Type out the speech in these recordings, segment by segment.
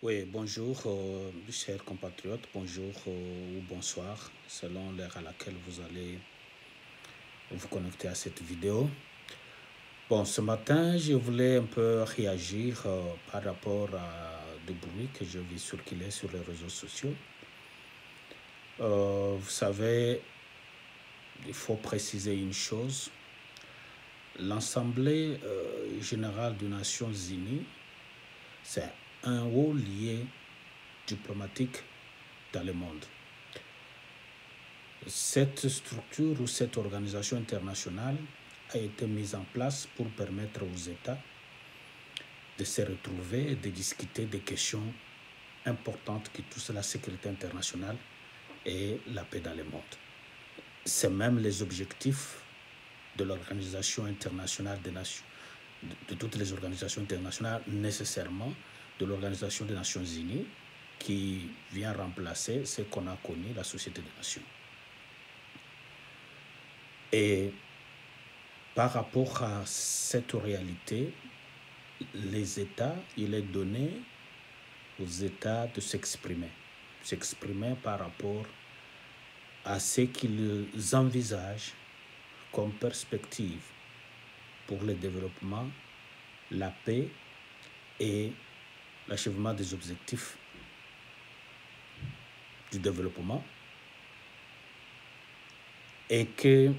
Oui, bonjour, chers compatriotes, bonjour ou bonsoir, selon l'heure à laquelle vous allez vous connecter à cette vidéo. Bon, ce matin, je voulais un peu réagir par rapport à des bruits que je vis circuler sur les réseaux sociaux. Vous savez, il faut préciser une chose. L'Assemblée générale des Nations Unies, c'est un haut lieu diplomatique dans le monde. Cette structure ou cette organisation internationale a été mise en place pour permettre aux États de se retrouver et de discuter des questions importantes qui touchent la sécurité internationale et la paix dans le monde. C'est même les objectifs de l'Organisation internationale des Nations, de toutes les organisations internationales, nécessairement de l'Organisation des Nations Unies, qui vient remplacer ce qu'on a connu, la Société des Nations. Et par rapport à cette réalité, les États, il est donné aux États de s'exprimer par rapport à ce qu'ils envisagent comme perspective pour le développement, la paix et l'achèvement des objectifs du développement, et que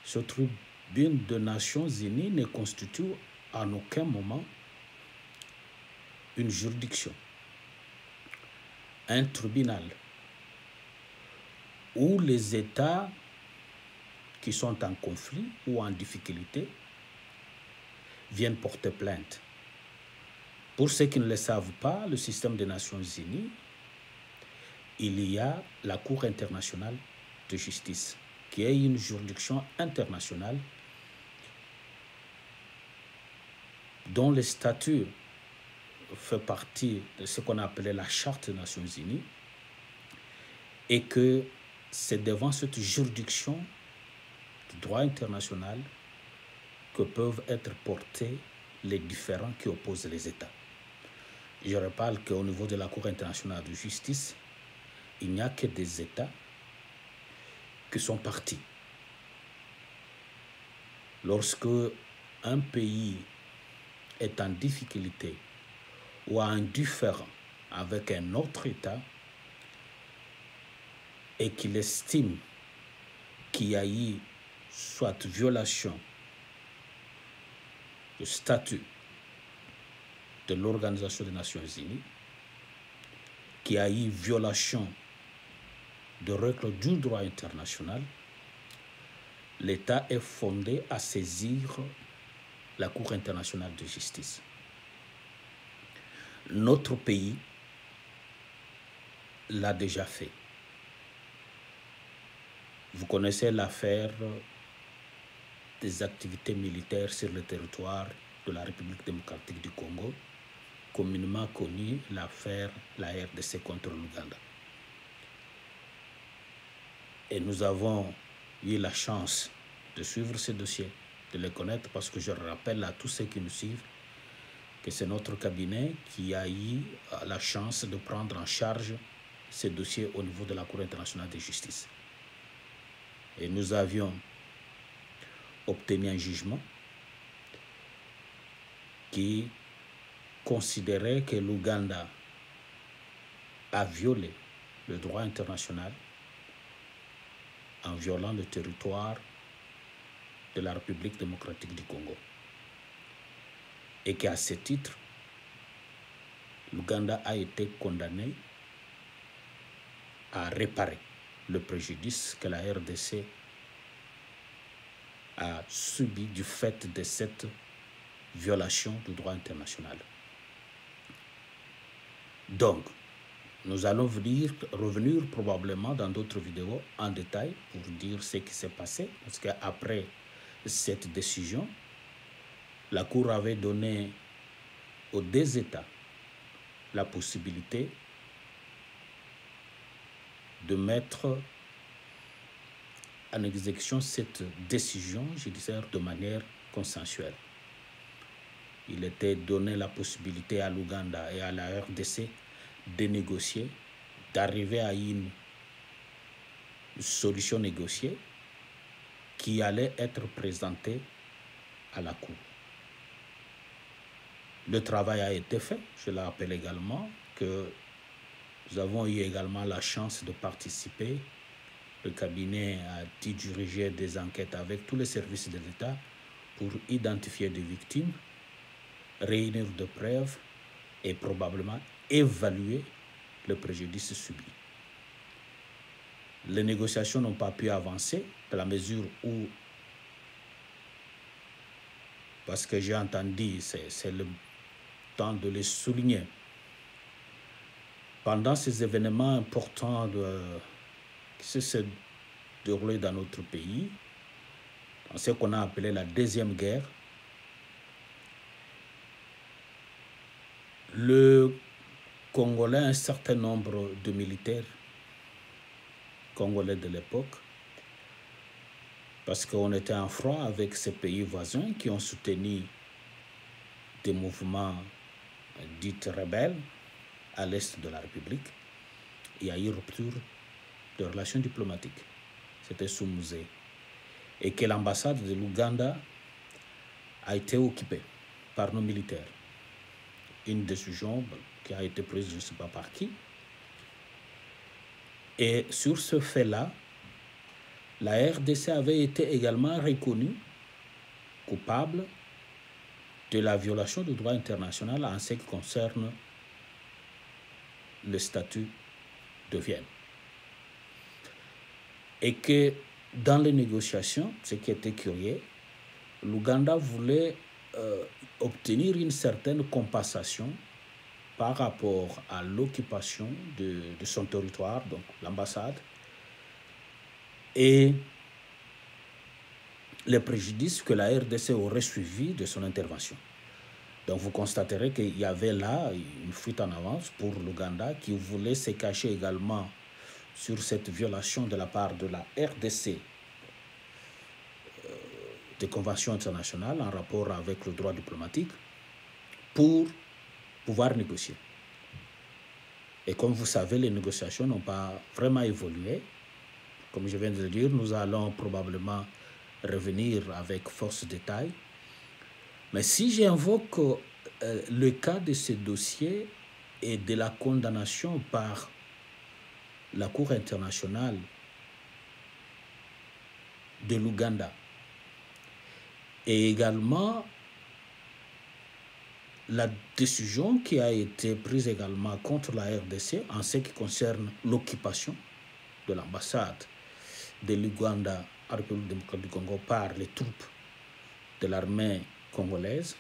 ce tribune des Nations Unies ne constitue en aucun moment une juridiction, un tribunal où les États qui sont en conflit ou en difficulté viennent porter plainte. Pour ceux qui ne le savent pas, le système des Nations Unies, il y a la Cour internationale de justice, qui est une juridiction internationale dont le statut fait partie de ce qu'on appelait la Charte des Nations Unies, et que c'est devant cette juridiction du droit international que peuvent être portés les différends qui opposent les États. Je rappelle qu'au niveau de la Cour internationale de justice, il n'y a que des États qui sont partis. Lorsque un pays est en difficulté ou en différend avec un autre État et qu'il estime qu'il y a eu soit violation du statut de l'Organisation des Nations Unies, qu'il y a eu violation de règles du droit international, l'État est fondé à saisir la Cour internationale de justice. Notre pays l'a déjà fait. Vous connaissez l'affaire des activités militaires sur le territoire de la République démocratique du Congo, communément connue l'affaire la RDC contre l'Ouganda. Et nous avons eu la chance de suivre ces dossiers, de les connaître, parce que je rappelle à tous ceux qui nous suivent que c'est notre cabinet qui a eu la chance de prendre en charge ces dossiers au niveau de la Cour internationale de justice. Et nous avions obtenu un jugement qui considérait que l'Ouganda a violé le droit international en violant le territoire de la République démocratique du Congo. Et qu'à ce titre, l'Ouganda a été condamné à réparer le préjudice que la RDC a subi du fait de cette violation du droit international. Donc, nous allons revenir probablement dans d'autres vidéos en détail pour dire ce qui s'est passé, parce qu'après cette décision, la Cour avait donné aux deux États la possibilité de mettre en exécution cette décision judiciaire de manière consensuelle. il était donné la possibilité à l'Ouganda et à la RDC de négocier, d'arriver à une solution négociée qui allait être présentée à la Cour. Le travail a été fait. Je le rappelle également que nous avons eu également la chance de participer. Le cabinet a dirigé des enquêtes avec tous les services de l'État pour identifier des victimes, réunir des preuves et probablement évaluer le préjudice subi. Les négociations n'ont pas pu avancer dans la mesure où, parce que j'ai entendu, c'est le temps de les souligner, pendant ces événements importants qui se déroulaient dans notre pays, dans ce qu'on a appelé la Deuxième Guerre, le Congolais, un certain nombre de militaires congolais de l'époque, parce qu'on était en front avec ces pays voisins qui ont soutenu des mouvements dits rebelles à l'est de la République. Il y a eu rupture de relations diplomatiques. C'était sous Musée. Et que l'ambassade de l'Ouganda a été occupée par nos militaires. Une décision qui a été prise, je ne sais pas par qui. Et sur ce fait-là, la RDC avait été également reconnue coupable de la violation du droit international en ce qui concerne le statut de Vienne. Et que dans les négociations, ce qui était curieux, l'Ouganda voulait obtenir une certaine compensation par rapport à l'occupation de son territoire, donc l'ambassade, et les préjudices que la RDC aurait suivis de son intervention. Donc vous constaterez qu'il y avait là une fuite en avance pour l'Ouganda qui voulait se cacher également sur cette violation de la part de la RDC des conventions internationales en rapport avec le droit diplomatique pour pouvoir négocier. Et comme vous savez, les négociations n'ont pas vraiment évolué. Comme je viens de le dire, nous allons probablement revenir avec force détail. Mais si j'invoque le cas de ce dossier et de la condamnation par la Cour internationale de l'Ouganda et également la décision qui a été prise également contre la RDC en ce qui concerne l'occupation de l'ambassade de l'Ouganda à la République démocratique du Congo par les troupes de l'armée congolaise,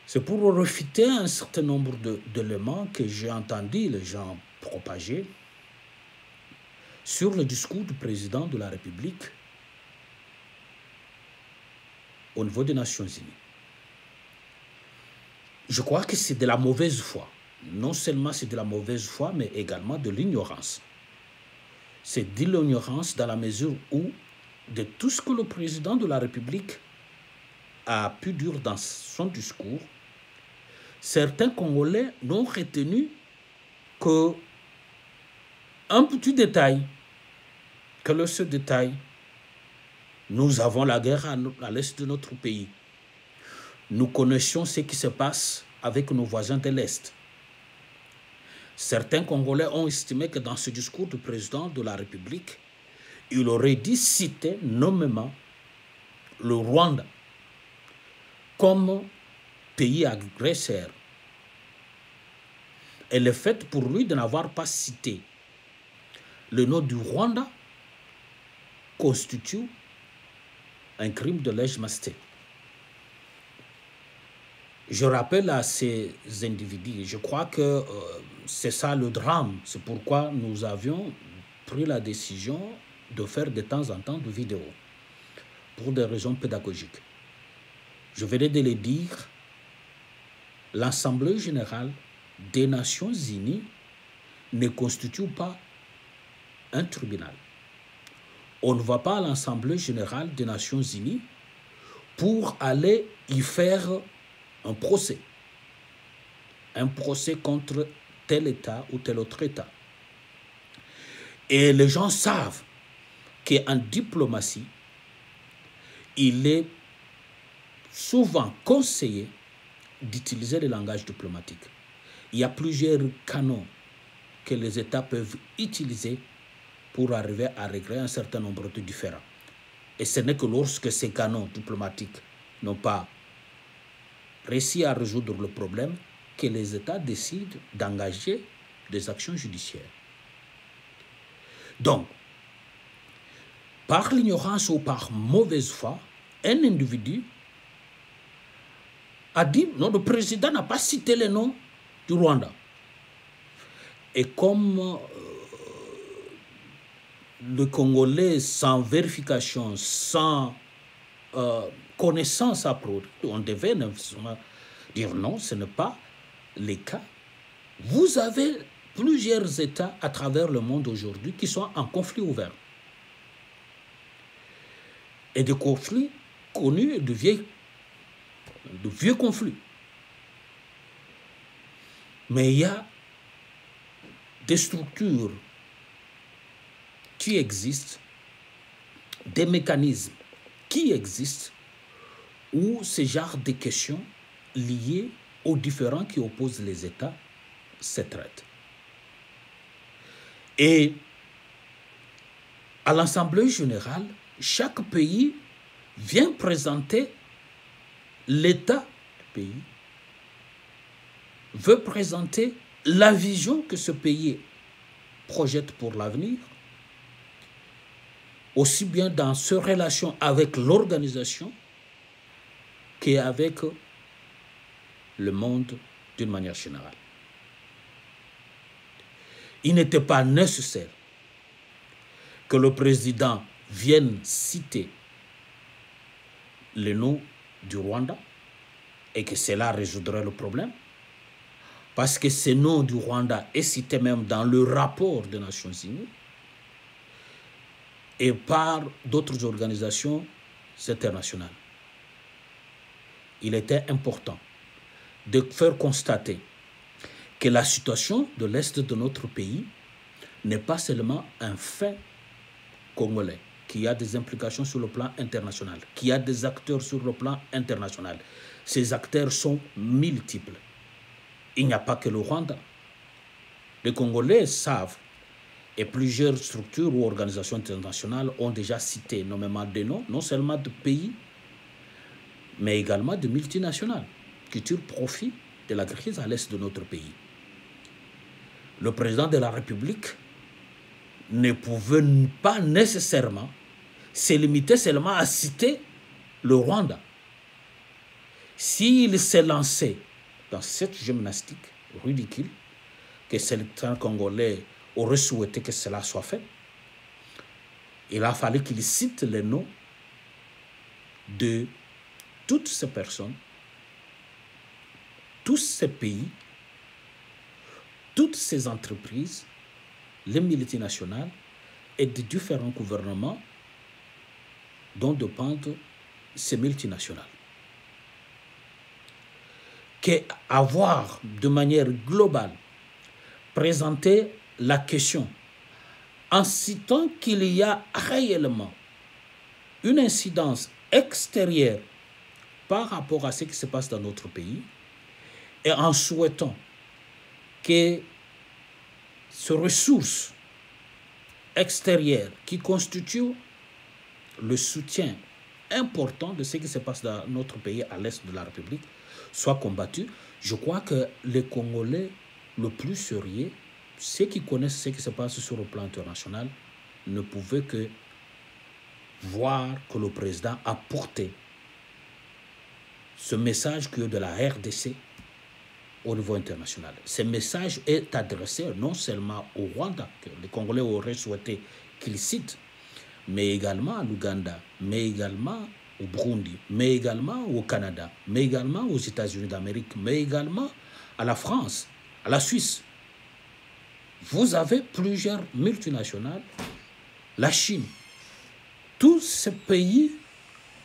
c'est pour refuter un certain nombre d'éléments que j'ai entendu les gens propager sur le discours du président de la République au niveau des Nations Unies. Je crois que c'est de la mauvaise foi. Non seulement c'est de la mauvaise foi, mais également de l'ignorance. C'est de l'ignorance dans la mesure où, de tout ce que le président de la République a pu dire dans son discours, certains Congolais n'ont retenu qu'un petit détail. Quel est ce détail? Nous avons la guerre à l'est de notre pays. Nous connaissions ce qui se passe avec nos voisins de l'Est. Certains Congolais ont estimé que dans ce discours du président de la République, il aurait dû citer nommément le Rwanda comme pays agresseur. Et le fait pour lui de n'avoir pas cité le nom du Rwanda constitue un crime de lèse-majesté. Je rappelle à ces individus, je crois que c'est ça le drame. C'est pourquoi nous avions pris la décision de faire de temps en temps des vidéos pour des raisons pédagogiques. Je venais de le dire, l'Assemblée générale des Nations Unies ne constitue pas un tribunal. On ne va pas à l'Assemblée générale des Nations Unies pour aller y faire un procès. Un procès contre tel État ou tel autre État. Et les gens savent qu'en diplomatie, il est souvent conseillé d'utiliser le langage diplomatique. Il y a plusieurs canons que les États peuvent utiliser pour arriver à régler un certain nombre de différends. Et ce n'est que lorsque ces canons diplomatiques n'ont pas réussi à résoudre le problème que les États décident d'engager des actions judiciaires. Donc, par l'ignorance ou par mauvaise foi, un individu a dit non, le président n'a pas cité le nom du Rwanda. Et comme le Congolais, sans vérification, sans connaissance à produire, on devait dire non, ce n'est pas le cas. Vous avez plusieurs États à travers le monde aujourd'hui qui sont en conflit ouvert. Et des conflits connus et de vieux conflits. Mais il y a des structures qui existent, des mécanismes qui existent où ce genre de questions liées aux différends qui opposent les États se traitent. Et à l'Assemblée générale, chaque pays vient présenter l'État du pays, veut présenter la vision que ce pays projette pour l'avenir, aussi bien dans ses relations avec l'organisation qu'avec le monde d'une manière générale. Il n'était pas nécessaire que le président vienne citer le nom du Rwanda et que cela résoudrait le problème, parce que ce nom du Rwanda est cité même dans le rapport des Nations Unies et par d'autres organisations internationales. Il était important de faire constater que la situation de l'Est de notre pays n'est pas seulement un fait congolais, qui a des implications sur le plan international, qui a des acteurs sur le plan international. Ces acteurs sont multiples. Il n'y a pas que le Rwanda. Les Congolais savent, et plusieurs structures ou organisations internationales ont déjà cité nommément des noms, non seulement de pays, mais également de multinationales, qui tirent profit de la crise à l'est de notre pays. Le président de la République ne pouvait pas nécessairement se limiter seulement à citer le Rwanda. S'il s'est lancé dans cette gymnastique ridicule, que certains Congolais auraient souhaité que cela soit fait, il a fallu qu'il cite les noms de toutes ces personnes, tous ces pays, toutes ces entreprises, les multinationales et de différents gouvernements dont dépendent ces multinationales. Qu'avoir de manière globale présenté la question en citant qu'il y a réellement une incidence extérieure par rapport à ce qui se passe dans notre pays et en souhaitant que ces ressources extérieures qui constituent le soutien important de ce qui se passe dans notre pays à l'est de la République soient combattues, je crois que les Congolais le plus sérieux, ceux qui connaissent ce qui se passe sur le plan international, ne pouvaient que voir que le président a porté ce message que de la RDC au niveau international. Ce message est adressé non seulement au Rwanda, que les Congolais auraient souhaité qu'il cite, mais également à l'Ouganda, mais également au Burundi, mais également au Canada, mais également aux États-Unis d'Amérique, mais également à la France, à la Suisse. Vous avez plusieurs multinationales, la Chine. Tous ces pays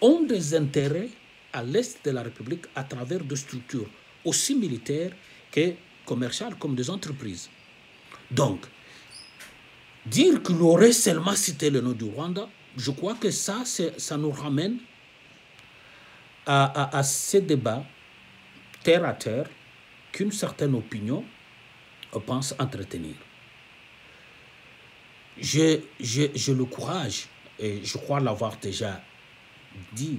ont des intérêts à l'est de la République à travers des structures aussi militaires que commerciales comme des entreprises. Donc, dire qu'il aurait seulement cité le nom du Rwanda, je crois que ça nous ramène à ces débats terre à terre qu'une certaine opinion pense entretenir. J'ai le courage, et je crois l'avoir déjà dit,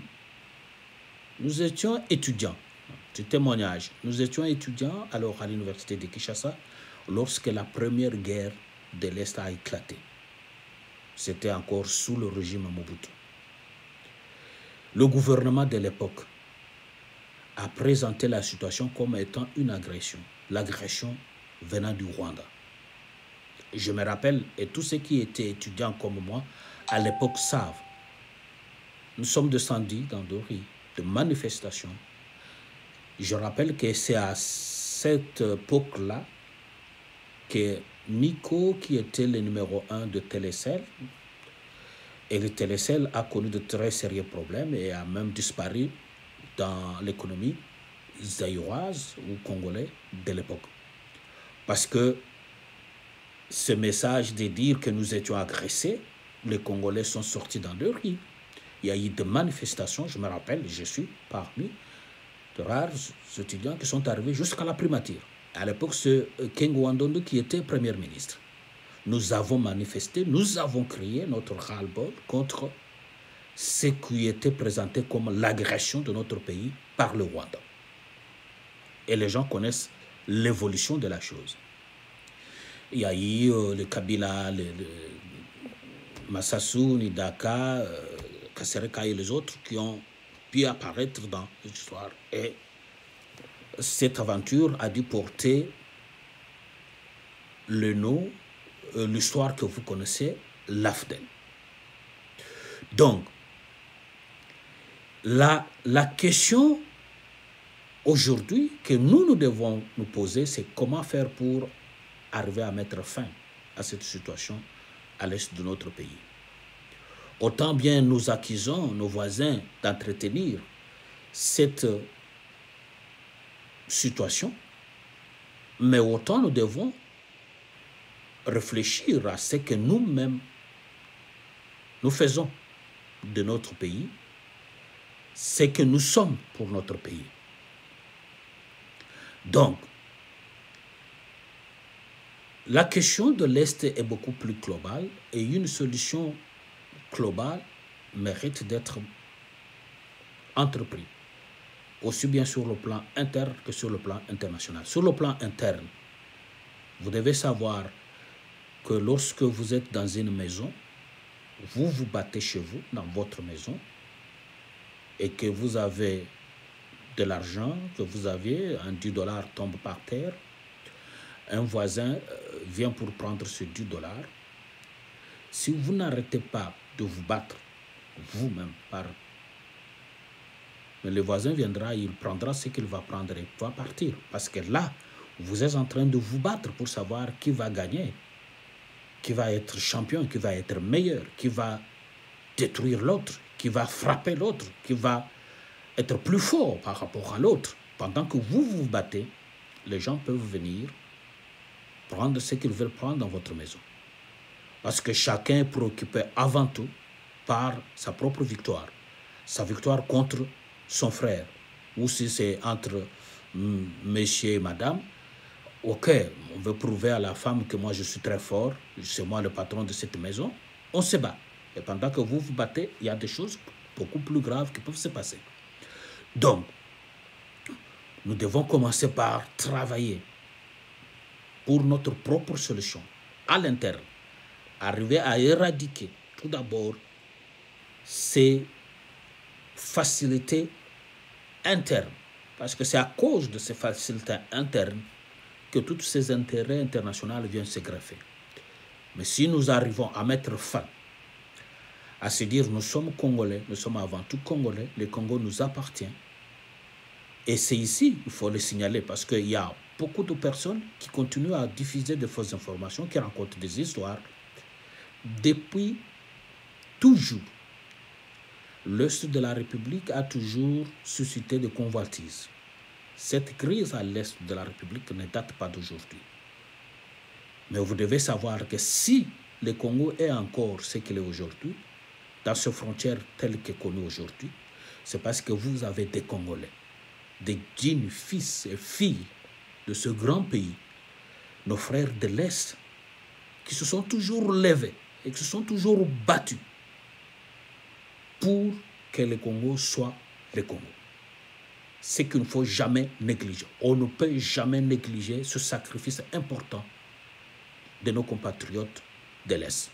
nous étions étudiants, du témoignage, nous étions étudiants alors à l'université de Kinshasa lorsque la première guerre de l'Est a éclaté. C'était encore sous le régime Mobutu. Le gouvernement de l'époque a présenté la situation comme étant une agression, l'agression venant du Rwanda. Je me rappelle, et tous ceux qui étaient étudiants comme moi, à l'époque savent, nous sommes descendus dans des rues de manifestations. Je rappelle que c'est à cette époque-là que Nico, qui était le numéro 1 de Télécel, et le Télécel a connu de très sérieux problèmes et a même disparu dans l'économie zaïroise ou congolais de l'époque. Parce que ce message de dire que nous étions agressés, les Congolais sont sortis dans le riz. Il y a eu des manifestations, je me rappelle, je suis parmi de rares étudiants qui sont arrivés jusqu'à la primature. À l'époque, c'est Kengo Wandondo qui était Premier ministre. Nous avons manifesté, nous avons crié notre ras-le-bol contre ce qui était présenté comme l'agression de notre pays par le Rwanda. Et les gens connaissent l'évolution de la chose. Il y a eu le Kabila, le Massassou, Nidaka, Kasereka et les autres qui ont pu apparaître dans l'histoire. Et cette aventure a dû porter le nom, l'histoire que vous connaissez, l'AFDEL. Donc, la question aujourd'hui que nous devons nous poser, c'est comment faire pour arriver à mettre fin à cette situation à l'est de notre pays. Autant bien nous accusons nos voisins d'entretenir cette situation, mais autant nous devons réfléchir à ce que nous-mêmes nous faisons de notre pays, ce que nous sommes pour notre pays. Donc, la question de l'Est est beaucoup plus globale et une solution globale mérite d'être entreprise, aussi bien sur le plan interne que sur le plan international. Sur le plan interne, vous devez savoir que lorsque vous êtes dans une maison, vous vous battez chez vous, dans votre maison, et que vous avez de l'argent, que vous avez un $10 tombe par terre, un voisin vient pour prendre ce $10. Si vous n'arrêtez pas de vous battre vous-même, mais le voisin viendra, il prendra ce qu'il va prendre et va partir. Parce que là, vous êtes en train de vous battre pour savoir qui va gagner, qui va être champion, qui va être meilleur, qui va détruire l'autre, qui va frapper l'autre, qui va être plus fort par rapport à l'autre. Pendant que vous vous battez, les gens peuvent venir prendre ce qu'ils veulent prendre dans votre maison. Parce que chacun est préoccupé avant tout par sa propre victoire. Sa victoire contre son frère. Ou si c'est entre monsieur et madame, ok, on veut prouver à la femme que moi je suis très fort, c'est moi le patron de cette maison, on se bat. Et pendant que vous vous battez, il y a des choses beaucoup plus graves qui peuvent se passer. Donc, nous devons commencer par travailler pour notre propre solution, à l'interne, arriver à éradiquer tout d'abord ces facilités internes, parce que c'est à cause de ces facilités internes que tous ces intérêts internationaux viennent se greffer. Mais si nous arrivons à mettre fin, à se dire nous sommes Congolais, nous sommes avant tout Congolais, le Congo nous appartient, et c'est ici, il faut le signaler, parce qu'il y a beaucoup de personnes qui continuent à diffuser de fausses informations, qui racontent des histoires. Depuis toujours, l'Est de la République a toujours suscité des convoitises. Cette crise à l'Est de la République ne date pas d'aujourd'hui. Mais vous devez savoir que si le Congo est encore ce qu'il est aujourd'hui, dans ces frontières telles qu'elles connues aujourd'hui, c'est parce que vous avez des Congolais, des dignes fils et filles de ce grand pays, nos frères de l'Est, qui se sont toujours levés et qui se sont toujours battus pour que le Congo soit le Congo. C'est qu'il ne faut jamais négliger. On ne peut jamais négliger ce sacrifice important de nos compatriotes de l'Est.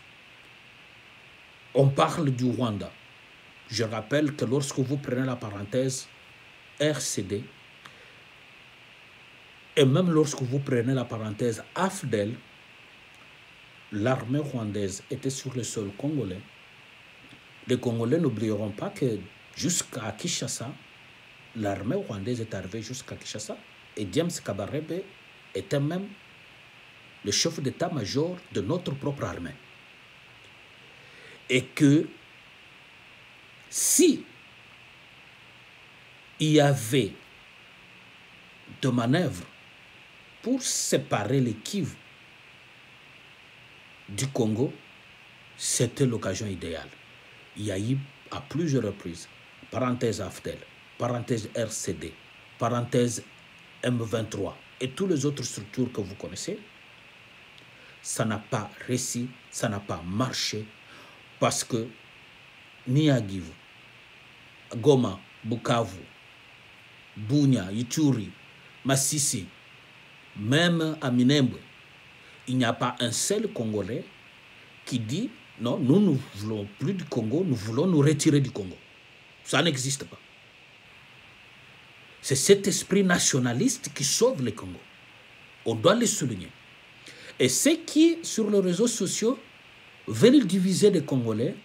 On parle du Rwanda. Je rappelle que lorsque vous prenez la parenthèse RCD, et même lorsque vous prenez la parenthèse AFDEL, l'armée rwandaise était sur le sol congolais. Les Congolais n'oublieront pas que jusqu'à Kinshasa, l'armée rwandaise est arrivée jusqu'à Kinshasa. Et James Kabarebe était même le chef d'état-major de notre propre armée. Et que si il y avait de manœuvres pour séparer les Kivu du Congo, c'était l'occasion idéale. Il y a eu à plusieurs reprises, parenthèse AFDEL, parenthèse RCD, parenthèse M23 et toutes les autres structures que vous connaissez, ça n'a pas réussi, ça n'a pas marché parce que ni à Kivu, Goma, Bukavu, Bunia, Ituri, Masisi, même à Minembwe, il n'y a pas un seul Congolais qui dit non, nous ne voulons plus du Congo, nous voulons nous retirer du Congo. Ça n'existe pas. C'est cet esprit nationaliste qui sauve le Congo. On doit le souligner. Et ceux qui, sur les réseaux sociaux, veulent diviser les Congolais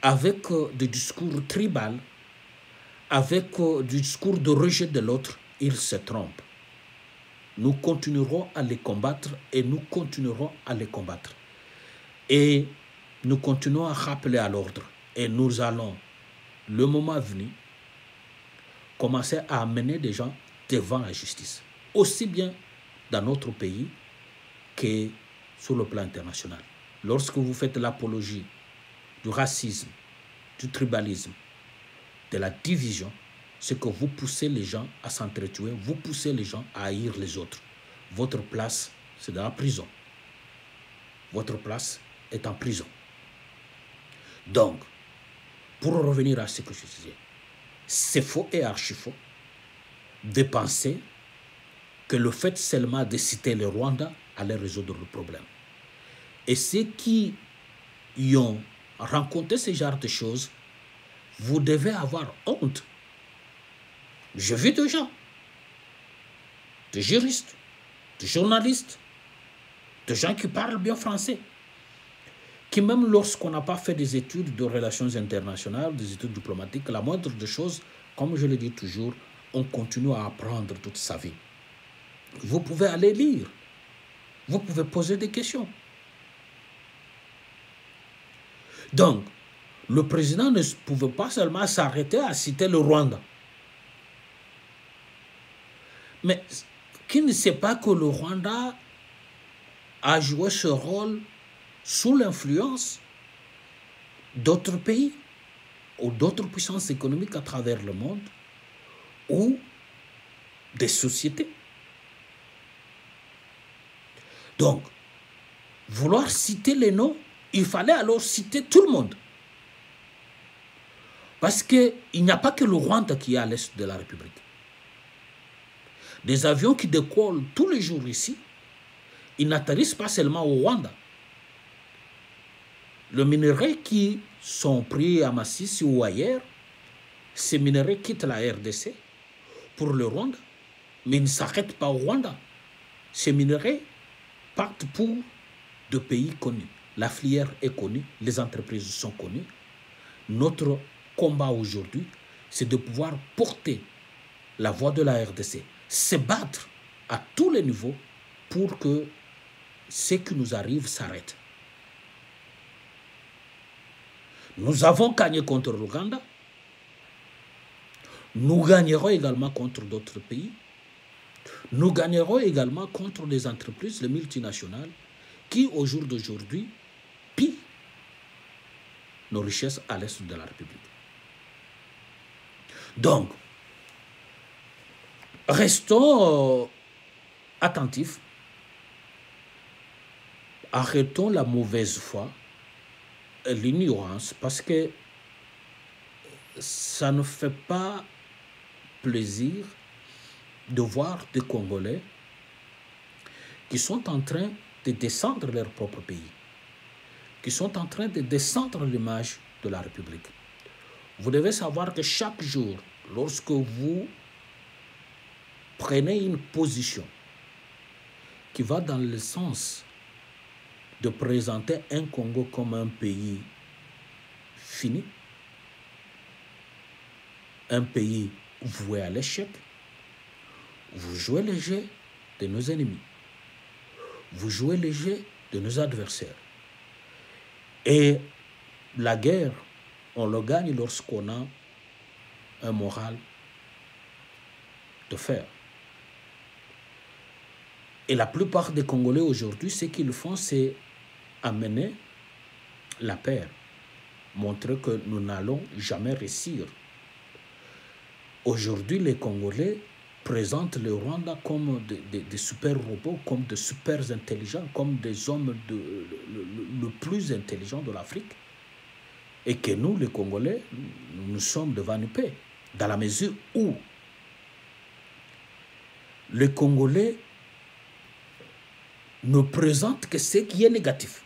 avec des discours tribaux, avec du discours de rejet de l'autre, ils se trompent. Nous continuerons à les combattre et nous continuerons à les combattre. Et nous continuons à rappeler à l'ordre. Et nous allons, le moment venu, commencer à amener des gens devant la justice. Aussi bien dans notre pays que sur le plan international. Lorsque vous faites l'apologie du racisme, du tribalisme, de la division, c'est que vous poussez les gens à s'entretuer, vous poussez les gens à haïr les autres. Votre place, c'est dans la prison. Votre place est en prison. Donc, pour revenir à ce que je disais, c'est faux et archi faux de penser que le fait seulement de citer le Rwanda allait résoudre le problème. Et ceux qui y ont rencontré ce genre de choses, vous devez avoir honte. J'ai vu des gens, des juristes, des journalistes, des gens qui parlent bien français, qui même lorsqu'on n'a pas fait des études de relations internationales, des études diplomatiques, la moindre des choses, comme je le dis toujours, on continue à apprendre toute sa vie. Vous pouvez aller lire, vous pouvez poser des questions. Donc, le président ne pouvait pas seulement s'arrêter à citer le Rwanda. Mais qui ne sait pas que le Rwanda a joué ce rôle sous l'influence d'autres pays ou d'autres puissances économiques à travers le monde ou des sociétés. Donc, vouloir citer les noms, il fallait alors citer tout le monde. Parce qu'il n'y a pas que le Rwanda qui est à l'est de la République. Des avions qui décollent tous les jours ici, ils n'atterrissent pas seulement au Rwanda. Les minerais qui sont pris à Masisi ou ailleurs, ces minerais quittent la RDC pour le Rwanda, mais ils ne s'arrêtent pas au Rwanda. Ces minerais partent pour de pays connus. La filière est connue, les entreprises sont connues. Notre combat aujourd'hui, c'est de pouvoir porter la voix de la RDC, se battre à tous les niveaux pour que ce qui nous arrive s'arrête. Nous avons gagné contre l'Ouganda, Nous gagnerons également contre d'autres pays. Nous gagnerons également contre les entreprises, les multinationales, qui au jour d'aujourd'hui pillent nos richesses à l'est de la République. Donc, restons attentifs, arrêtons la mauvaise foi, l'ignorance, parce que ça ne fait pas plaisir de voir des Congolais qui sont en train de descendre leur propre pays, qui sont en train de descendre l'image de la République. Vous devez savoir que chaque jour, lorsque vous prenez une position qui va dans le sens de présenter un Congo comme un pays fini, un pays voué à l'échec, vous jouez le jeu de nos ennemis. Vous jouez le jeu de nos adversaires. Et la guerre, on le gagne lorsqu'on a un moral de fer. Et la plupart des Congolais aujourd'hui, ce qu'ils font, c'est amener la paix, montrer que nous n'allons jamais réussir. Aujourd'hui, les Congolais présentent le Rwanda comme des super robots, comme des super intelligents, comme des hommes le plus intelligents de l'Afrique. Et que nous, les Congolais, nous sommes devant une paix. Dans la mesure où les Congolais ne présentent que ce qui est négatif.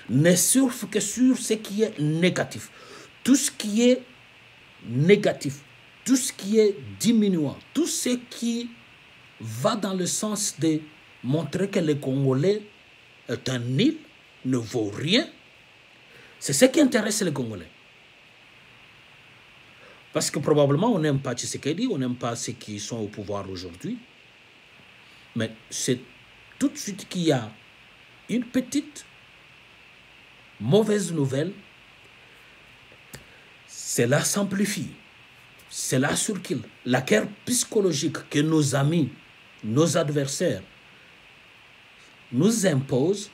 Ne surfent que sur ce qui est négatif. Tout ce qui est négatif, tout ce qui est diminuant, tout ce qui va dans le sens de montrer que le Congolais est un nil, ne vaut rien, c'est ce qui intéresse les Congolais. Parce que probablement on n'aime pas Tshisekedi, on n'aime pas ceux qui sont au pouvoir aujourd'hui, mais c'est tout de suite qu'il y a une petite mauvaise nouvelle, cela s'amplifie, cela circule. La guerre psychologique que nos amis, nos adversaires nous imposent,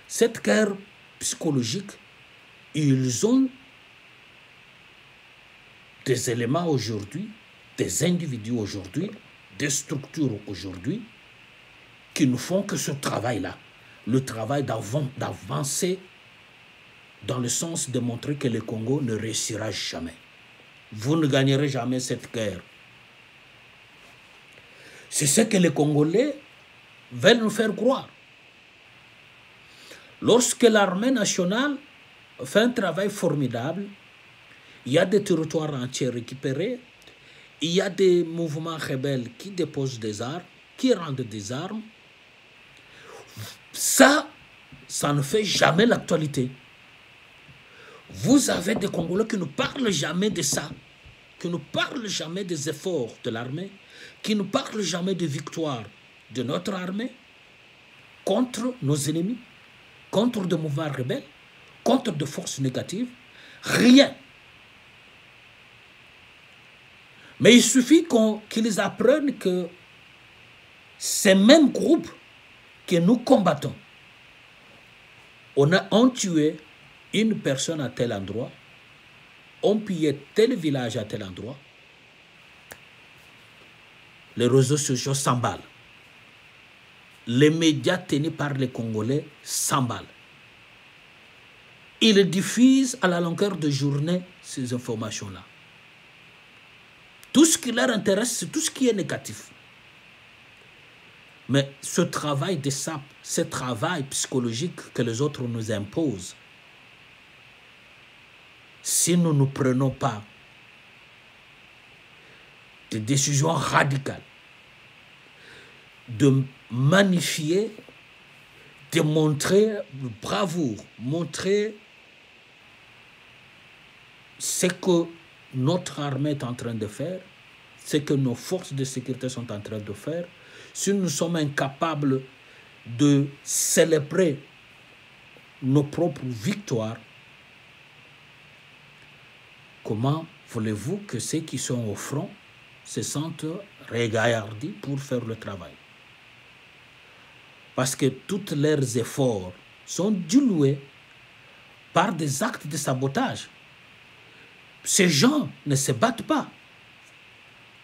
cette guerre psychologique, ils ont des éléments aujourd'hui, des individus aujourd'hui, des structures aujourd'hui, qui ne font que ce travail-là, le travail d'avancer dans le sens de montrer que le Congo ne réussira jamais. Vous ne gagnerez jamais cette guerre. C'est ce que les Congolais veulent nous faire croire. Lorsque l'armée nationale fait un travail formidable, il y a des territoires entiers récupérés, il y a des mouvements rebelles qui déposent des armes, qui rendent des armes. Ça ne fait jamais l'actualité. Vous avez des Congolais qui ne parlent jamais de ça, qui ne parlent jamais des efforts de l'armée, qui ne parlent jamais des victoires de notre armée contre nos ennemis, contre des mouvements rebelles, contre des forces négatives. Rien. Mais il suffit qu'ils apprennent que ces mêmes groupes que nous combattons, ont tué une personne à tel endroit, ont pillé tel village à tel endroit, les réseaux sociaux s'emballent. Les médias tenus par les Congolais s'emballent. Ils diffusent à la longueur de journée ces informations-là. Tout ce qui leur intéresse, c'est tout ce qui est négatif. Mais ce travail de sape, ce travail psychologique que les autres nous imposent, si nous ne prenons pas des décisions radicales, de magnifier, de montrer bravoure, montrer ce que notre armée est en train de faire, ce que nos forces de sécurité sont en train de faire, si nous sommes incapables de célébrer nos propres victoires, comment voulez-vous que ceux qui sont au front se sentent regaillardis pour faire le travail? Parce que tous leurs efforts sont dilués par des actes de sabotage. Ces gens ne se battent pas.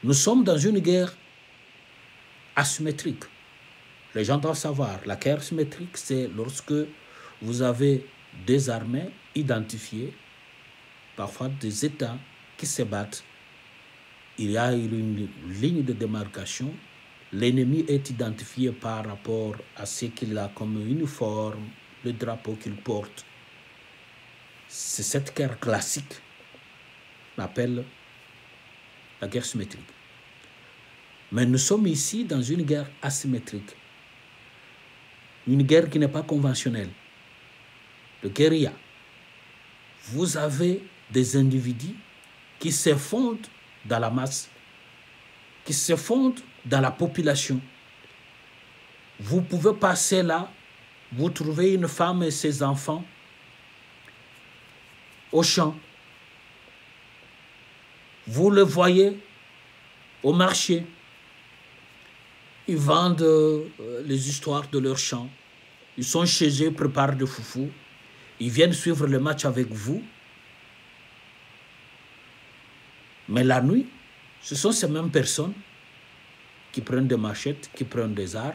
Nous sommes dans une guerre asymétrique. Les gens doivent savoir, la guerre symétrique, c'est lorsque vous avez des armées identifiées, parfois des États qui se battent. Il y a une ligne de démarcation. L'ennemi est identifié par rapport à ce qu'il a comme uniforme, le drapeau qu'il porte. C'est cette guerre classique qu'on appelle la guerre symétrique. Mais nous sommes ici dans une guerre asymétrique. Une guerre qui n'est pas conventionnelle. Le guérilla. Vous avez des individus qui se fondent dans la masse, qui se fondent dans la population. Vous pouvez passer là, vous trouvez une femme et ses enfants au champ. Vous le voyez au marché. Ils vendent les histoires de leur champ. Ils sont chez eux, préparent de foufou. Ils viennent suivre le match avec vous. Mais la nuit, ce sont ces mêmes personnes qui prennent des machettes, qui prennent des armes.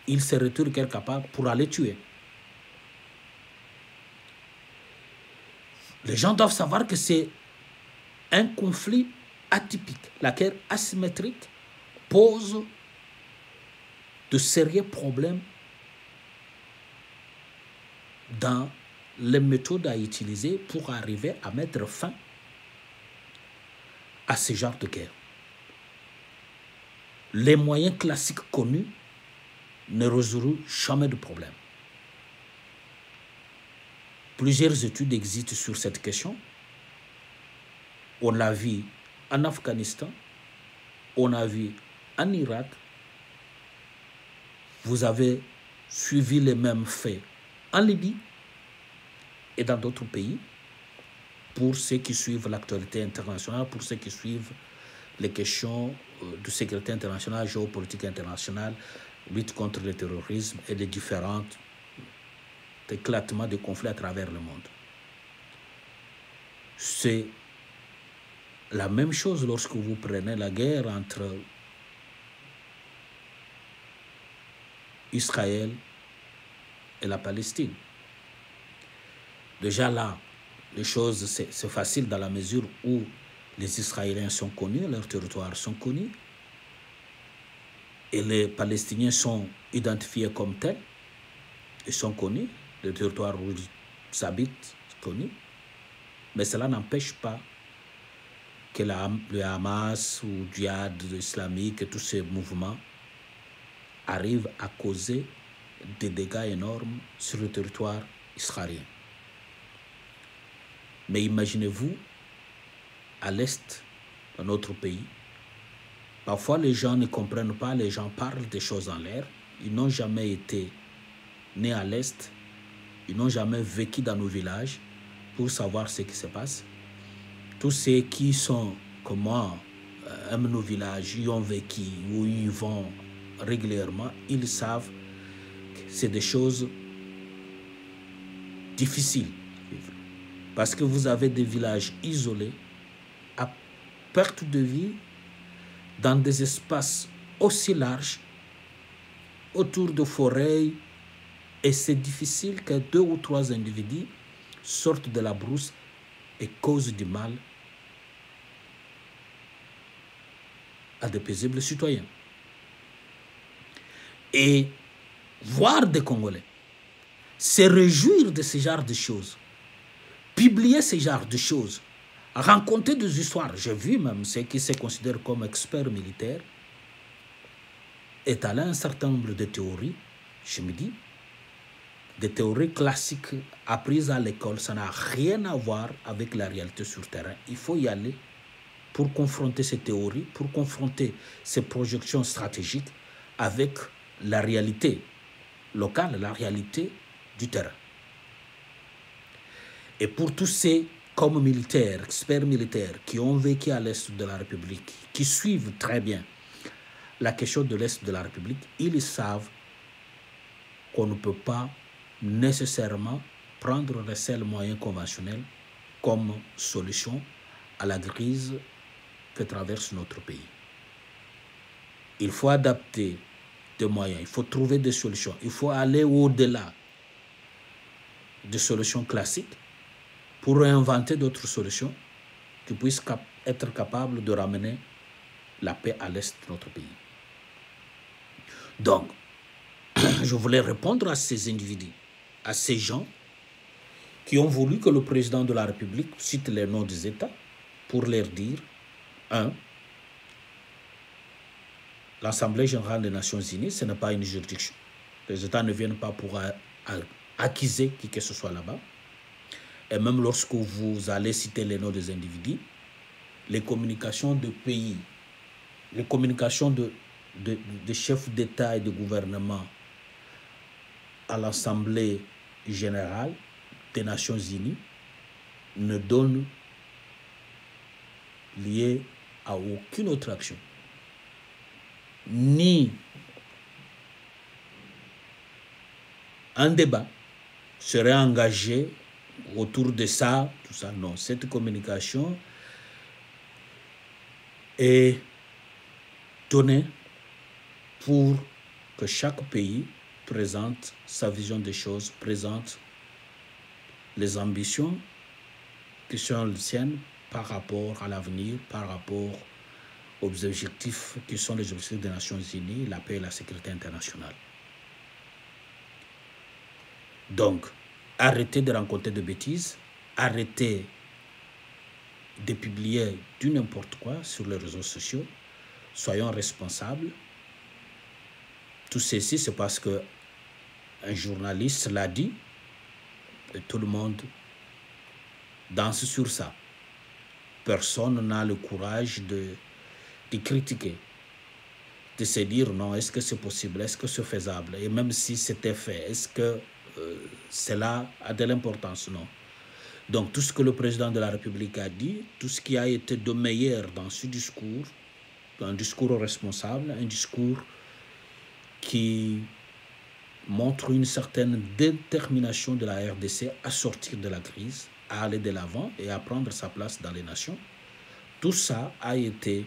Ils se retirent quelque part pour aller tuer. Les gens doivent savoir que c'est un conflit atypique. La guerre asymétrique pose de sérieux problèmes dans les méthodes à utiliser pour arriver à mettre fin à ce genre de guerre. Les moyens classiques connus ne résoudront jamais de problème. Plusieurs études existent sur cette question. On l'a vu en Afghanistan, on a vu en Irak. Vous avez suivi les mêmes faits en Libye et dans d'autres pays. Pour ceux qui suivent l'actualité internationale, pour ceux qui suivent les questions de sécurité internationale, géopolitique internationale, lutte contre le terrorisme et les différents éclatements de conflits à travers le monde. C'est la même chose lorsque vous prenez la guerre entre Israël et la Palestine. Déjà là, les choses, c'est facile dans la mesure où les Israéliens sont connus, leurs territoires sont connus, et les Palestiniens sont identifiés comme tels, ils sont connus, le territoire où ils habitent est connu, mais cela n'empêche pas que le Hamas ou le djihad islamique et tous ces mouvements arrivent à causer des dégâts énormes sur le territoire israélien. Mais imaginez-vous, à l'est de notre pays, parfois les gens ne comprennent pas, les gens parlent des choses en l'air, ils n'ont jamais été nés à l'est, ils n'ont jamais vécu dans nos villages pour savoir ce qui se passe. Tous ceux qui sont comme moi, aiment nos villages, y ont vécu, ou y vont régulièrement, ils savent que c'est des choses difficiles. Parce que vous avez des villages isolés, à perte de vue, dans des espaces aussi larges, autour de forêts, et c'est difficile que 2 ou 3 individus sortent de la brousse et causent du mal à de paisibles citoyens. Et voir des Congolais se réjouir de ce genre de choses, publier ce genre de choses, raconter des histoires. J'ai vu même ceux qui se considèrent comme experts militaires étaler un certain nombre de théories. Je me dis, des théories classiques apprises à l'école, ça n'a rien à voir avec la réalité sur le terrain. Il faut y aller pour confronter ces théories, pour confronter ces projections stratégiques avec la réalité locale, la réalité du terrain. Et pour tous ceux comme militaires, experts militaires, qui ont vécu à l'Est de la République, qui suivent très bien la question de l'Est de la République, ils savent qu'on ne peut pas nécessairement prendre les seuls moyens conventionnels comme solution à la crise que traverse notre pays. Il faut adapter des moyens, il faut trouver des solutions, il faut aller au-delà des solutions classiques pour inventer d'autres solutions qui puissent être capables de ramener la paix à l'est de notre pays. Donc, je voulais répondre à ces individus, à ces gens qui ont voulu que le président de la République cite les noms des États pour leur dire, 1, l'Assemblée générale des Nations unies, ce n'est pas une juridiction. Les États ne viennent pas pour accuser qui que ce soit là-bas. Et même lorsque vous allez citer les noms des individus, les communications de pays, les communications de chefs d'État et de gouvernement à l'Assemblée générale des Nations unies ne donnent lieu à aucune autre action. Ni un débat serait engagé autour de ça, tout ça. Non, cette communication est donnée pour que chaque pays présente sa vision des choses, présente les ambitions qui sont les siennes par rapport à l'avenir, par rapport aux objectifs qui sont les objectifs des Nations Unies, la paix et la sécurité internationale. Donc, arrêtez de raconter des bêtises, arrêtez de publier du n'importe quoi sur les réseaux sociaux, soyons responsables. Tout ceci, c'est parce qu'un journaliste l'a dit et tout le monde danse sur ça. Personne n'a le courage de critiquer, de se dire non, est-ce que c'est possible, est-ce que c'est faisable, et même si c'était fait, est-ce que cela a de l'importance? Non. Donc tout ce que le président de la République a dit, tout ce qui a été de meilleur dans ce discours, un discours responsable, un discours qui montre une certaine détermination de la RDC à sortir de la crise, à aller de l'avant et à prendre sa place dans les nations, tout ça a été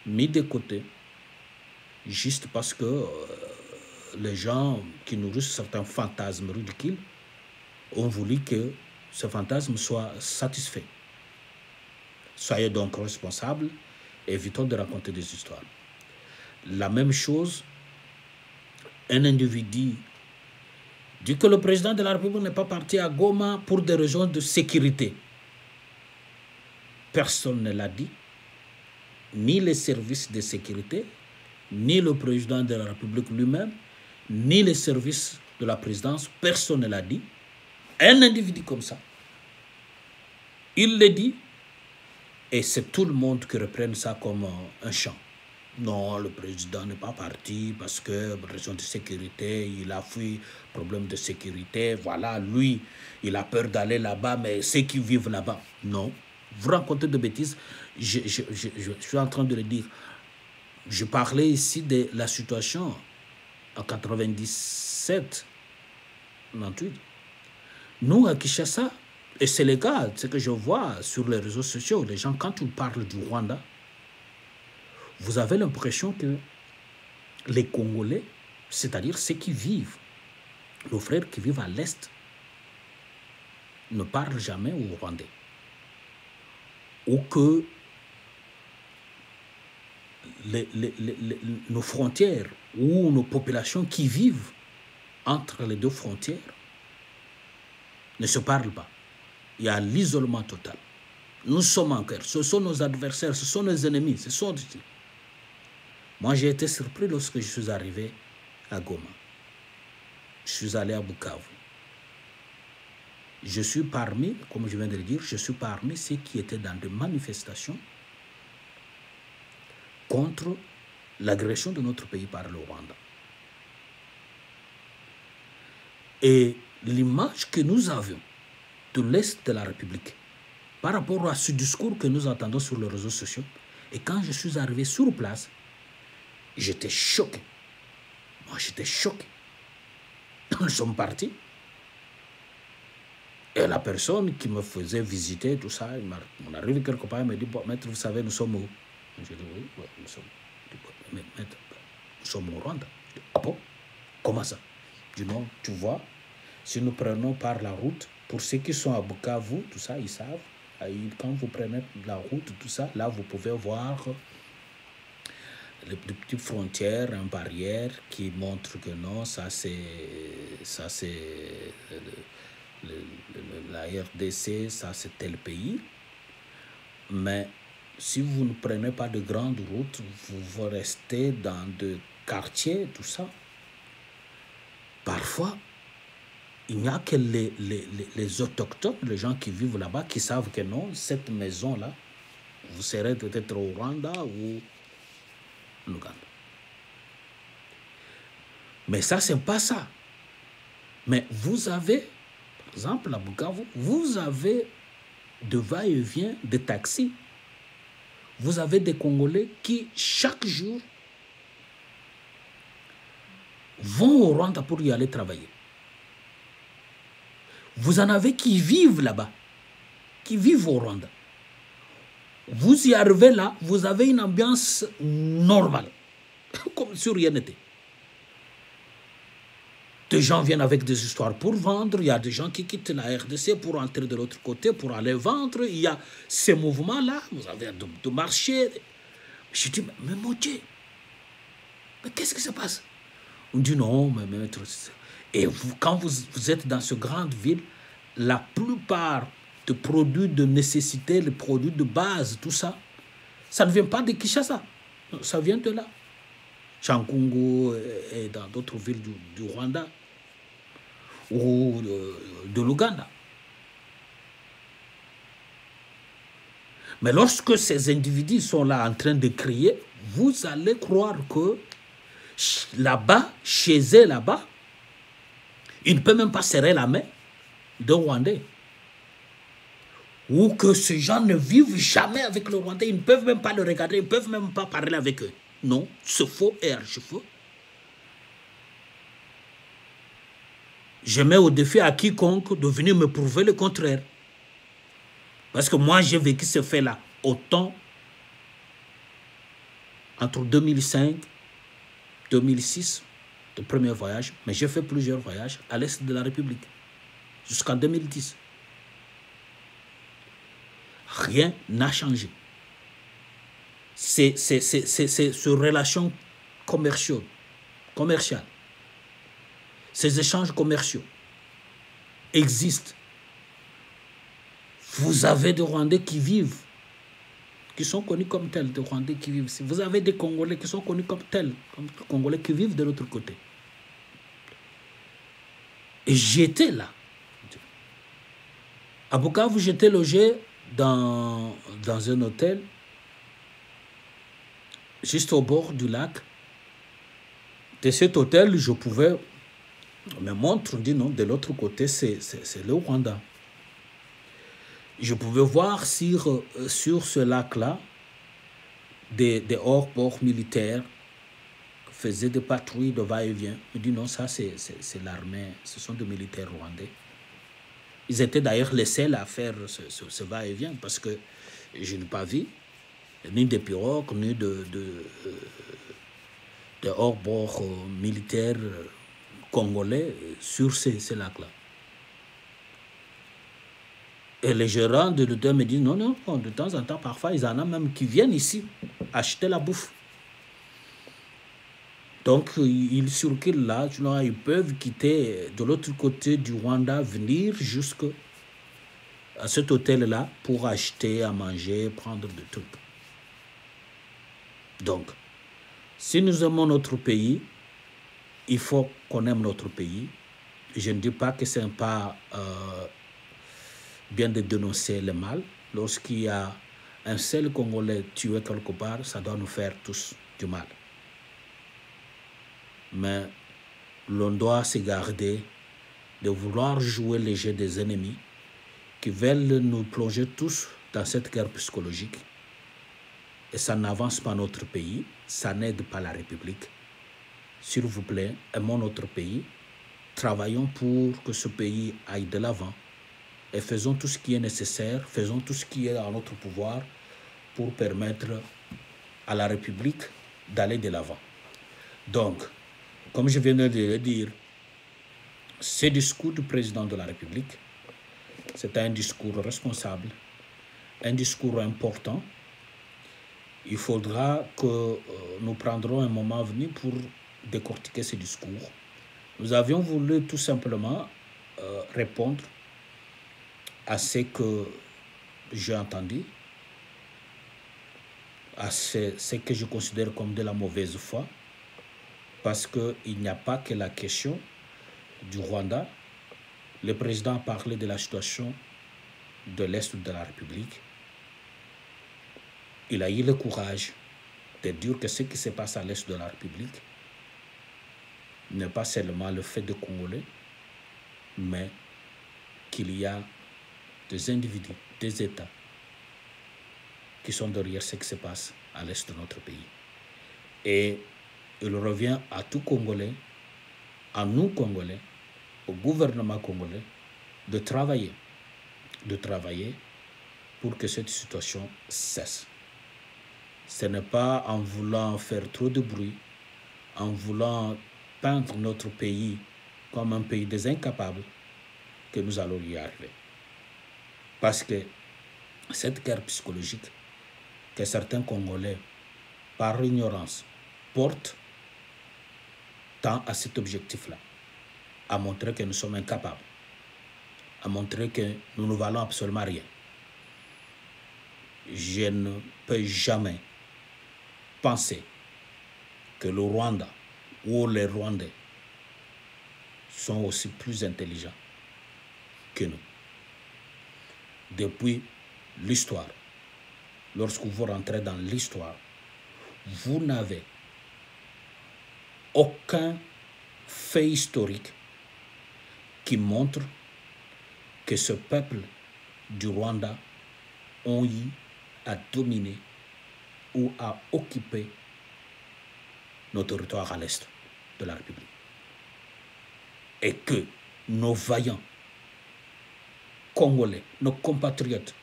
mis de côté juste parce que les gens qui nourrissent certains fantasmes ridicules ont voulu que ce fantasme soit satisfait. Soyez donc responsables, évitons de raconter des histoires. La même chose, un individu dit que le président de la République n'est pas parti à Goma pour des raisons de sécurité. Personne ne l'a dit, ni les services de sécurité, ni le président de la République lui-même, ni les services de la présidence, personne ne l'a dit. Un individu comme ça, il le dit, et c'est tout le monde qui reprenne ça comme un chant. Non, le président n'est pas parti parce que, pour raison de sécurité, il a fui, problème de sécurité, voilà, lui, il a peur d'aller là-bas, mais ceux qui vivent là-bas, non. Vous racontez de bêtises, je suis en train de le dire. Je parlais ici de la situation en 97, 98. Nous, à Kinshasa, et c'est le cas, ce que je vois sur les réseaux sociaux, les gens, quand ils parlent du Rwanda, vous avez l'impression que les Congolais, c'est-à-dire ceux qui vivent, nos frères qui vivent à l'Est, ne parlent jamais aux Rwandais. Ou que nos frontières ou nos populations qui vivent entre les deux frontières ne se parlent pas. Il y a l'isolement total. Nous sommes en guerre. Ce sont nos adversaires, ce sont nos ennemis. Ce sont... Moi, j'ai été surpris lorsque je suis arrivé à Goma. Je suis allé à Bukavu. Je suis parmi, comme je viens de le dire, je suis parmi ceux qui étaient dans des manifestations contre l'agression de notre pays par le Rwanda. Et l'image que nous avions de l'Est de la République, par rapport à ce discours que nous entendons sur les réseaux sociaux. Et quand je suis arrivé sur place, j'étais choqué. Moi, j'étais choqué. Nous sommes partis. Et la personne qui me faisait visiter, tout ça, on arrive quelque part, il me dit, bon, maître, vous savez, nous sommes où? Je dis, oui, nous sommes. Mais maître, nous sommes au Rwanda. Je dis, ah bon? Comment ça? Je dis, non, tu vois, si nous prenons par la route, pour ceux qui sont à Bukavu, tout ça, ils savent. Quand vous prenez la route, tout ça, là, vous pouvez voir les petites frontières, une barrière qui montre que non, ça c'est la RDC, ça c'est tel pays. Mais si vous ne prenez pas de grandes routes, vous restez dans des quartiers, tout ça. Parfois, il n'y a que les autochtones, les gens qui vivent là-bas, qui savent que non, cette maison-là, vous serez peut-être au Rwanda ou en Ouganda. Mais ça, c'est pas ça. Mais vous avez, par exemple, à Bukavu, vous avez de va-et-vient de taxis. Vous avez des Congolais qui, chaque jour, vont au Rwanda pour y aller travailler. Vous en avez qui vivent là-bas, qui vivent au Rwanda. Vous y arrivez là, vous avez une ambiance normale, comme si rien n'était. Des gens viennent avec des histoires pour vendre, il y a des gens qui quittent la RDC pour entrer de l'autre côté, pour aller vendre. Il y a ces mouvements-là, vous avez de marché. Je dis, mais mon Dieu, mais qu'est-ce qui se passe? On dit non, mais maître. Et vous, quand vous êtes dans ce grande ville, la plupart des produits de nécessité, les produits de base, tout ça, ça ne vient pas de Kinshasa. Ça vient de là. Chankungu et dans d'autres villes du Rwanda ou de l'Ouganda. Mais lorsque ces individus sont là en train de crier, vous allez croire que là-bas, chez eux là-bas, ils ne peuvent même pas serrer la main de Rwandais. Ou que ces gens ne vivent jamais avec le Rwandais, ils ne peuvent même pas le regarder, ils ne peuvent même pas parler avec eux. Non, c'est faux et archi-faux. Je mets au défi à quiconque de venir me prouver le contraire. Parce que moi, j'ai vécu ce fait-là autant entre 2005 et 2006, le premier voyage, mais j'ai fait plusieurs voyages à l'est de la République, jusqu'en 2010. Rien n'a changé. C'est ces relations commerciales, ces échanges commerciaux existent. Vous avez des Rwandais qui vivent, qui sont connus comme tels, des Rwandais qui vivent. Vous avez des Congolais qui sont connus comme tels, comme des Congolais qui vivent de l'autre côté. Et j'étais là. À Bukavu, j'étais logé dans un hôtel juste au bord du lac. De cet hôtel, je pouvais me montrer, dit non, de l'autre côté, c'est le Rwanda. Je pouvais voir sur ce lac-là des hors-bords militaires qui faisaient des patrouilles de va-et-vient. Je dis non, ça c'est l'armée, ce sont des militaires rwandais. Ils étaient d'ailleurs les seuls à faire ce va-et-vient parce que je n'ai pas vu ni des pirogues, ni de hors-bords militaires congolais sur ces lacs-là. Et les gérants de l'hôtel me disent non, non, de temps en temps, parfois, ils en ont même qui viennent ici acheter la bouffe. Donc, ils circulent là, ils peuvent quitter de l'autre côté du Rwanda, venir jusqu'à cet hôtel-là pour acheter à manger, prendre des trucs. Donc, si nous aimons notre pays, il faut qu'on aime notre pays. Je ne dis pas que ce n'est pas bien de dénoncer le mal. Lorsqu'il y a un seul Congolais tué quelque part, ça doit nous faire tous du mal. Mais l'on doit se garder de vouloir jouer les jeux des ennemis qui veulent nous plonger tous dans cette guerre psychologique. Et ça n'avance pas notre pays, ça n'aide pas la République. S'il vous plaît, aimons notre pays, travaillons pour que ce pays aille de l'avant et faisons tout ce qui est nécessaire, faisons tout ce qui est à notre pouvoir pour permettre à la République d'aller de l'avant. Donc, comme je viens de le dire, ce discours du président de la République, c'est un discours responsable, un discours important. Il faudra que nous prendrons un moment venu pour décortiquer ce discours. Nous avions voulu tout simplement répondre à ce que j'ai entendu, à ce que je considère comme de la mauvaise foi, parce qu'il n'y a pas que la question du Rwanda. Le président a parlé de la situation de l'Est de la République. Il a eu le courage de dire que ce qui se passe à l'Est de la République n'est pas seulement le fait de Congolais, mais qu'il y a des individus, des États qui sont derrière ce qui se passe à l'Est de notre pays. Et il revient à tout Congolais, à nous Congolais, au gouvernement congolais, de travailler pour que cette situation cesse. Ce n'est pas en voulant faire trop de bruit, en voulant peindre notre pays comme un pays des incapables que nous allons y arriver. Parce que cette guerre psychologique que certains Congolais, par ignorance, portent tend à cet objectif-là, à montrer que nous sommes incapables, à montrer que nous ne valons absolument rien. Je ne peux jamais penser que le Rwanda ou les Rwandais sont aussi plus intelligents que nous. Depuis l'histoire, lorsque vous rentrez dans l'histoire, vous n'avez aucun fait historique qui montre que ce peuple du Rwanda ont eu à dominer ou à occuper nos territoires à l'est de la République. Et que nos vaillants Congolais, nos compatriotes,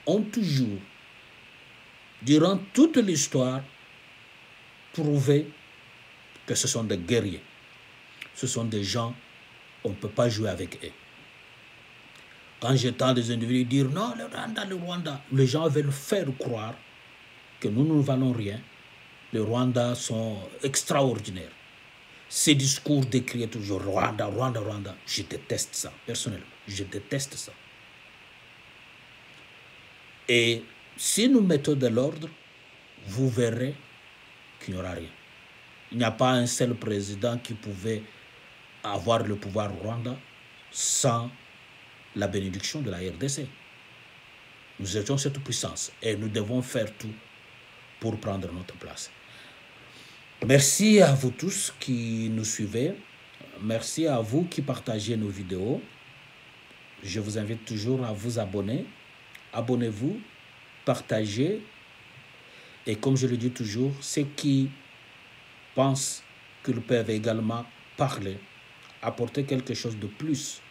ont toujours, durant toute l'histoire, prouvé que ce sont des guerriers. Ce sont des gens, on ne peut pas jouer avec eux. Quand j'entends des individus dire non, le Rwanda, les gens veulent faire croire que nous ne valons rien. Les Rwandais sont extraordinaires. Ces discours décriés toujours Rwanda, Rwanda, Rwanda, je déteste ça, personnellement. Je déteste ça. Et si nous mettons de l'ordre, vous verrez qu'il n'y aura rien. Il n'y a pas un seul président qui pouvait avoir le pouvoir au Rwanda sans la bénédiction de la RDC. Nous étions cette puissance et nous devons faire tout pour prendre notre place. Merci à vous tous qui nous suivez. Merci à vous qui partagez nos vidéos. Je vous invite toujours à vous abonner. Abonnez-vous, partagez. Et comme je le dis toujours, ceux qui pensent qu'ils peuvent également parler, apporter quelque chose de plus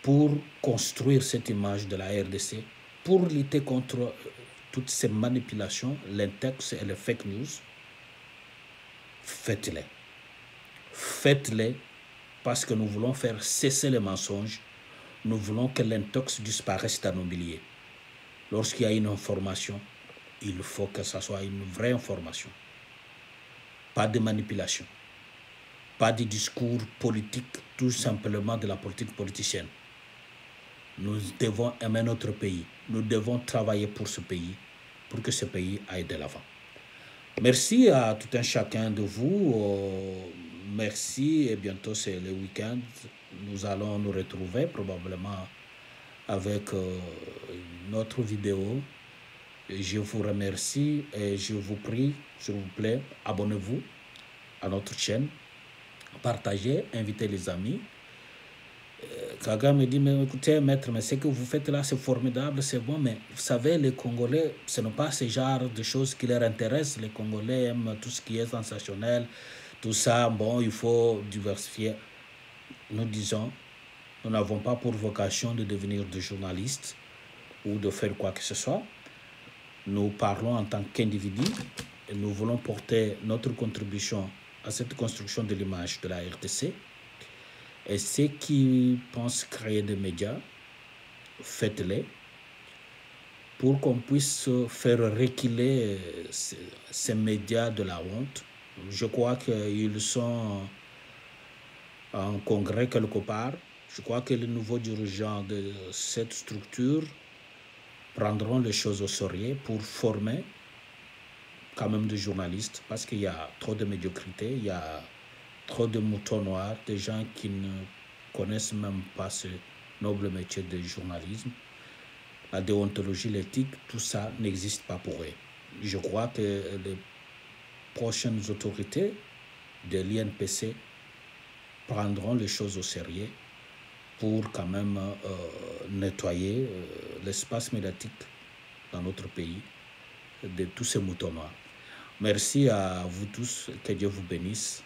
pour construire cette image de la RDC, pour lutter contre toutes ces manipulations, l'intex et les fake news, faites-les. Faites-les parce que nous voulons faire cesser les mensonges. Nous voulons que l'intox disparaisse dans nos milliers. Lorsqu'il y a une information, il faut que ce soit une vraie information. Pas de manipulation. Pas de discours politique, tout simplement de la politique politicienne. Nous devons aimer notre pays. Nous devons travailler pour ce pays, pour que ce pays aille de l'avant. Merci à tout un chacun de vous. Merci et bientôt c'est le week-end. Nous allons nous retrouver probablement avec notre vidéo. Je vous remercie et je vous prie, s'il vous plaît, abonnez-vous à notre chaîne, partagez, invitez les amis Kagame me dit, mais écoutez, maître, mais ce que vous faites là, c'est formidable, c'est bon, mais vous savez, les Congolais, ce n'est pas ce genre de choses qui leur intéressent. Les Congolais aiment tout ce qui est sensationnel, tout ça. Bon, il faut diversifier. Nous disons, nous n'avons pas pour vocation de devenir des journalistes ou de faire quoi que ce soit. Nous parlons en tant qu'individus et nous voulons porter notre contribution à cette construction de l'image de la RDC. Et ceux qui pensent créer des médias, faites-les pour qu'on puisse faire reculer ces médias de la honte. Je crois qu'ils sont en congrès quelque part. Je crois que les nouveaux dirigeants de cette structure prendront les choses au sérieux pour former quand même des journalistes, parce qu'il y a trop de médiocrité, il y a trop de moutons noirs, des gens qui ne connaissent même pas ce noble métier de journalisme. La déontologie, l'éthique, tout ça n'existe pas pour eux. Je crois que les prochaines autorités de l'INPC prendront les choses au sérieux pour quand même nettoyer l'espace médiatique dans notre pays de tous ces moutons noirs. Merci à vous tous, que Dieu vous bénisse.